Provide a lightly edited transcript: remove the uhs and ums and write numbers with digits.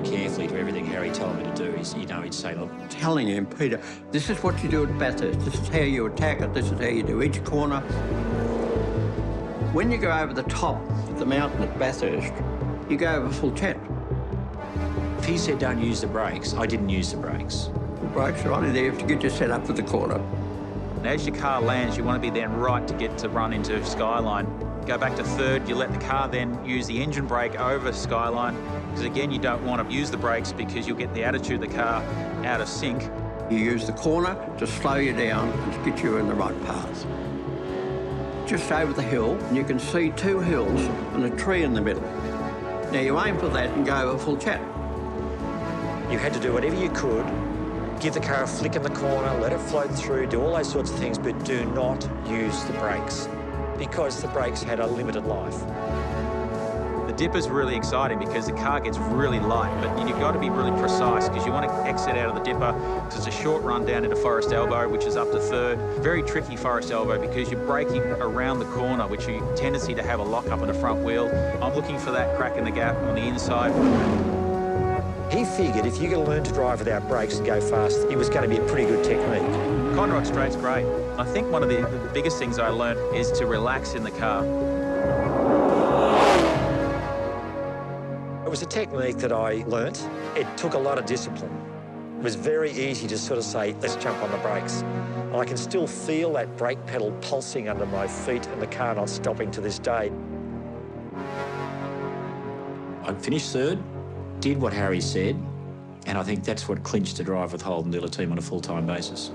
carefully to everything Harry told me to do. He'd say, look, Telling him, Peter, this is what you do at Bathurst. This is how you attack it. This is how you do each corner. When you go over the top of the mountain at Bathurst, you go over full chat. if he said don't use the brakes, I didn't use the brakes. The brakes are only there to get you set up for the corner. And as your car lands, you want to be then right to get to run into Skyline. Go back to third, you let the car then use the engine brake over Skyline, because again, you don't want to use the brakes because you'll get the attitude of the car out of sync. You use the corner to slow you down and get you in the right path. Just over the hill, and you can see two hills and a tree in the middle. Now you aim for that and go over full chat. You had to do whatever you could, give the car a flick in the corner, let it float through, do all those sorts of things, but do not use the brakes, because the brakes had a limited life. The dip is really exciting because the car gets really light, but you've got to be really precise because you want to exit out of the dipper because it's a short run down into Forest Elbow, which is up to third. Very tricky Forest Elbow because you're braking around the corner, which you tendency to have a lock up in the front wheel. I'm looking for that crack in the gap on the inside. He figured if you could learn to drive without brakes and go fast, it was going to be a pretty good technique. Conrod Straight's great. I think one of the biggest things I learned is to relax in the car. It was a technique that I learnt. It took a lot of discipline. It was very easy to sort of say, let's jump on the brakes. And I can still feel that brake pedal pulsing under my feet and the car not stopping to this day. I finished third, did what Harry said, and I think that's what clinched to drive with Holden Dealer Team on a full-time basis.